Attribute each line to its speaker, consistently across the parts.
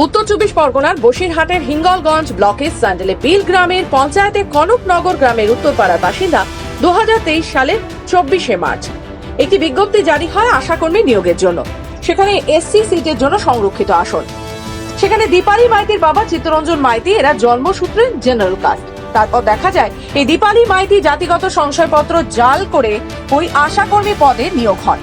Speaker 1: উত্তর চব্বিশ পরগনার বসিরহাটের হিঙ্গলগঞ্জ ব্লকের স্যান্ডেলে বিল গ্রামের পঞ্চায়েতে কনকনগর গ্রামের উত্তরপাড়ার বাসিন্দা 2023 সালের 24শে মার্চ একটি বিজ্ঞপ্তি জারি হয় আশাকর্মী নিয়োগের জন্য। সেখানে এসসি সিটের জন্য সংরক্ষিত আসন। সেখানে দীপালি মাইতির বাবা চিত্তরঞ্জন মাইতি এরা জন্মসূত্রে জেনারেল কাস্ট। তারপর দেখা যায় এই দীপালি মাইতি জাতিগত সংশয়পত্র জাল করে ওই আশাকর্মী পদে নিয়োগ হন,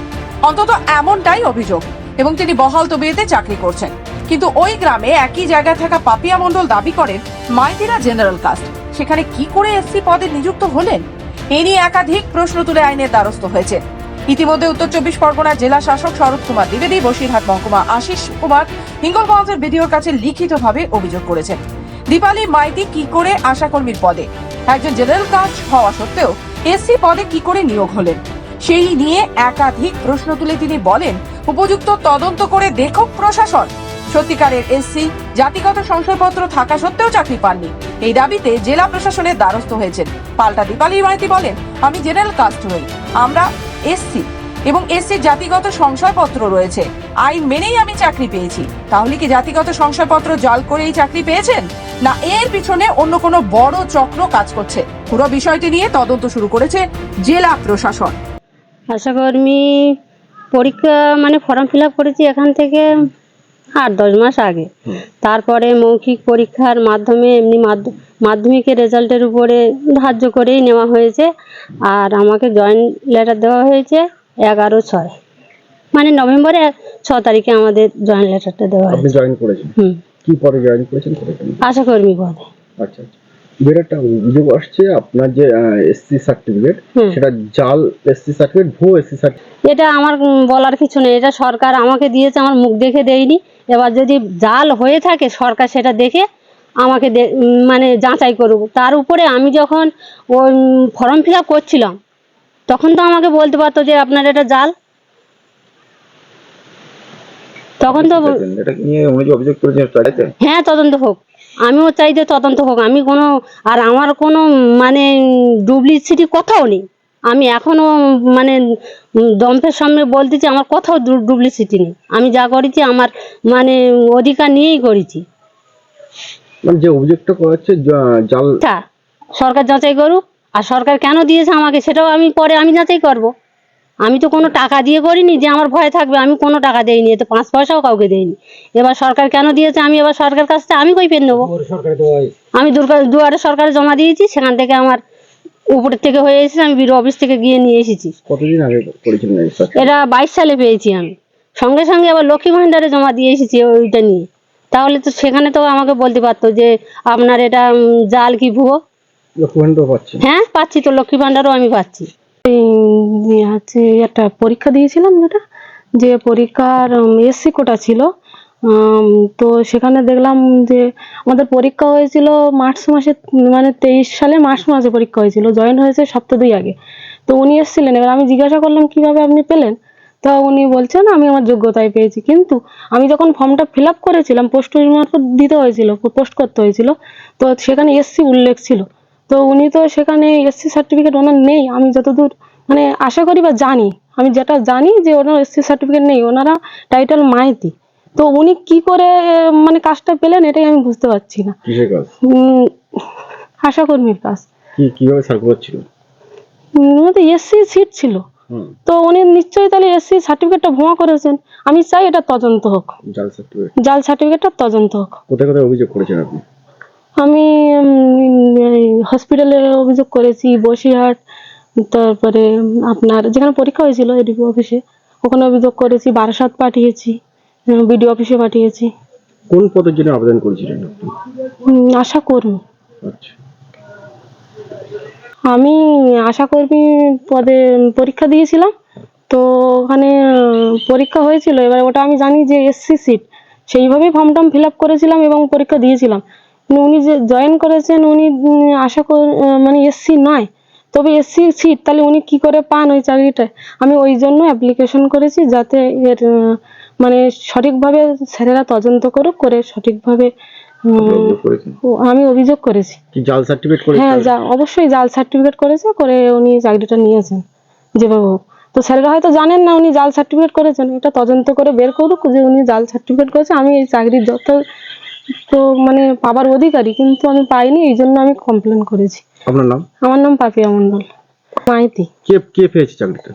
Speaker 1: অন্তত এমনটাই অভিযোগ, এবং তিনি বহাল তবিয়তে চাকরি করছেন। কিন্তু ওই গ্রামে একই জায়গায় থাকা পাপিয়া মণ্ডল দাবি করেন মাইতিরা জেনারেল কাস্ট, সেখানে কি করে এসসি পদে নিযুক্ত হলেন? এ নিয়ে একাধিক প্রশ্ন তুলে আইনের দ্বারস্থ হয়েছে। ইতিমধ্যে উত্তর চব্বিশ পরগনা জেলা শাসক শরৎ কুমার দ্বিবেদী বসিরহাট মহকুমা আশিস কুমার হিঙ্গলগঞ্জের বিডিওর কাছে লিখিতভাবে অভিযোগ করেছেন দীপালি মাইতি কি করে আশাকর্মীর পদে, একজন জেনারেল কাস্ট হওয়া সত্ত্বেও এসসি পদে কি করে নিয়োগ হলেন। সেই নিয়ে একাধিক প্রশ্ন তুলে তিনি বলেন উপযুক্ত তদন্ত করে দেখুক প্রশাসন। সত্যিকারের এসসি জাতিগত সংশয়পত্র থাকা সত্ত্বেও চাকরি পাননি, এই দাবিতে জেলা প্রশাসনের দ্বারস্থ হয়েছেন। পাল্টা দীপালি মাইতি বলেন, আমি জেনারেল কাস্ট নই, আমরা এসসি এবং এসসির জাতিগত সংশয়পত্র রয়েছে, আইন মেনেই আমি চাকরি পেয়েছি। তাহলে কি জাতিগত সংশয়পত্র জাল করেই চাকরি পেয়েছেন, না এর পিছনে অন্য কোনো বড় চক্র কাজ করছে? পুরো বিষয়টি নিয়ে তদন্ত শুরু করেছে জেলা প্রশাসন।
Speaker 2: আশাকর্মী পরীক্ষা ফর্ম ফিল আপ করেছি এখান থেকে 8-10 মাস আগে। তারপরে মৌখিক পরীক্ষার মাধ্যমে এমনি মাধ্যমিকের রেজাল্টের উপরে ধার্য করেই নেওয়া হয়েছে। আর আমাকে জয়েন লেটার দেওয়া হয়েছে 11/6, নভেম্বরে 6 তারিখে আমাদের জয়েন লেটারটা দেওয়া হয়েছে।
Speaker 3: আপনি জয়েন করেছেন? কি পদে জয়েন করেছেন?
Speaker 2: আশাকর্মী পদে।
Speaker 3: আচ্ছা, এর একটা অভিযোগ আসছে আপনার যে এসসি সার্টিফিকেট, সেটা জাল এসসি সার্টিফিকেট, ভুয়ো এসসি সার্টিফিকেট।
Speaker 2: এটা আমার বলার কিছু নেই, এটা সরকার আমাকে দিয়েছে, আমার মুখ দেখে দেয়নি। এবার যদি জাল হয়ে থাকে সরকার সেটা দেখে আমাকে যাচাই করব। তার উপরে আমি যখন ওই ফর্ম ফিল আপ করছিলাম তখন তো আমাকে বলতে পারতো যে আপনার এটা জাল। তখন তো
Speaker 3: এটা নিয়ে অভিযোগ করেছেন?
Speaker 2: হ্যাঁ, তদন্ত হোক, আমিও চাই যে তদন্ত হোক। আমি আমার কোনো ডুপ্লিসিটি কোথাও নেই। আমি এখনো দম্পের সামনে বলতেছি আমার কোথাও ডুপ্লিসিটি নেই। আমি যা করেছি আমার অধিকার নিয়েই করেছি।
Speaker 3: যে অভিযোগটা করা হচ্ছে জাল,
Speaker 2: সরকার যাচাই করুক। আর সরকার কেন দিয়েছে আমাকে সেটাও আমি পরে যাচাই করব। আমি তো কোনো টাকা দিয়ে করিনি যে আমার ভয় থাকবে, আমি কোনো টাকা দেইনি, এতে 5 পয়সাও কাউকে দেইনি। এবার সরকার কেন দিয়েছে আমি এবার সরকারের কাছ থেকে আমি কই পেন নেবো? আমি দুয়ারে সরকারে জমা দিয়েছি, সেখান থেকে আমার উপরের থেকে হয়ে এসেছে, আমি বিডিও অফিস থেকে গিয়ে নিয়ে এসেছি।
Speaker 3: কতদিন আগে করেছিলেন?
Speaker 2: এটা 22 সালে পেয়েছি আমি, সঙ্গে সঙ্গে আবার লক্ষ্মী ভান্ডারে জমা দিয়ে এসেছি ওইটা নিয়ে। তাহলে তো সেখানে তো আমাকে বলতে পারতো যে আপনার এটা জাল কি ভুয়ো।
Speaker 3: লক্ষ্মী ভান্ডার পাচ্ছেন?
Speaker 2: হ্যাঁ পাচ্ছি তো, লক্ষ্মী ভান্ডারও আমি পাচ্ছি।
Speaker 4: একটা পরীক্ষা দিয়েছিলাম, যেটা যে পরীক্ষার এসসি কোটা ছিল। তো সেখানে দেখলাম যে আমাদের পরীক্ষা হয়েছিল মার্চ মাসে, 23 সালে মার্চ মাসে পরীক্ষা হয়েছিল, জয়েন হয়েছে সপ্তাহ 2 আগে। তো উনি এসেছিলেন, এবার আমি জিজ্ঞাসা করলাম কিভাবে আপনি পেলেন, তো উনি বলছেন আমি আমার যোগ্যতায় পেয়েছি। কিন্তু আমি যখন ফর্মটা ফিল আপ করেছিলাম, পোস্ট মারফত দিতে হয়েছিল, পোস্ট করতে হয়েছিল, তো সেখানে এসসি উল্লেখ ছিল। তো উনি তো সেখানে এসসি সার্টিফিকেট ওনার নেই, আমি যতদূর আশা করি বা জানি, আমি যেটা জানি যে ওনার এসসি সার্টিফিকেট নেই, ওনারা টাইটেল মাইতি। তো উনি কি করে কাজটা পেলেন এটাই আমি বুঝতে পারছি না।
Speaker 3: কিসের কাজ?
Speaker 4: আশাকর্মীর কাজ।
Speaker 3: কিভাবে সার্কুলার ছিল?
Speaker 4: এসসি সিট ছিল, তো উনি নিশ্চয়ই তাহলে এসসি সার্টিফিকেটটা ভুয়া করেছেন। আমি চাই এটা তদন্ত হোক, জাল সার্টিফিকেটটা তদন্ত হোক।
Speaker 3: কোথায় কোথায় অভিযোগ করেছেন আপনি?
Speaker 4: আমি হসপিটালে অভিযোগ করেছি, বসিরহাট, তারপরে আপনার যেখানে পরীক্ষা হয়েছিল এডিপি অফিসে, ওখানে অভিযোগ করেছি, বারাসাত পাঠিয়েছি, বিডিও অফিসে পাঠিয়েছি।
Speaker 3: কোন পদের জন্য আবেদন করেছিলেন আপনি?
Speaker 4: আশাকর্মী।
Speaker 3: আচ্ছা,
Speaker 4: আমি আশাকর্মী পদে পরীক্ষা দিয়েছিলাম, তো ওখানে পরীক্ষা হয়েছিল। এবার ওটা আমি জানি যে এসসি সিট, সেইভাবেই ফর্ম টর্ম ফিল আপ করেছিলাম এবং পরীক্ষা দিয়েছিলাম। উনি যে জয়েন করেছেন উনি এসসি নয়, তবে এসসি সিট, তাহলে উনি কি করে পান ওই চাকরিটা? আমি ওই জন্য অ্যাপ্লিকেশন করেছি, যাতে এর সঠিকভাবে স্যারেরা তদন্ত করুক, করে সঠিকভাবে আমি অভিযোগ করেছি।
Speaker 3: জাল সার্টিফিকেট করেছেন?
Speaker 4: হ্যাঁ, অবশ্যই জাল সার্টিফিকেট করেছে, করে উনি চাকরিটা নিয়েছেন যেভাবে হোক। তো স্যারেরা হয়তো জানেন না উনি জাল সার্টিফিকেট করেছেন, এটা তদন্ত করে বের করুক যে উনি জাল সার্টিফিকেট করেছে। আমি এই চাকরির যত তো মানে পাবার অধিকারী, কিন্তু আমি পাইনি, এই জন্য আমি কমপ্লেন করেছি।
Speaker 3: আপনার নাম?
Speaker 4: আমার নাম পাপিয়া মণ্ডল, মাইতি।
Speaker 3: কে কে পেয়েছে চাকরিটা?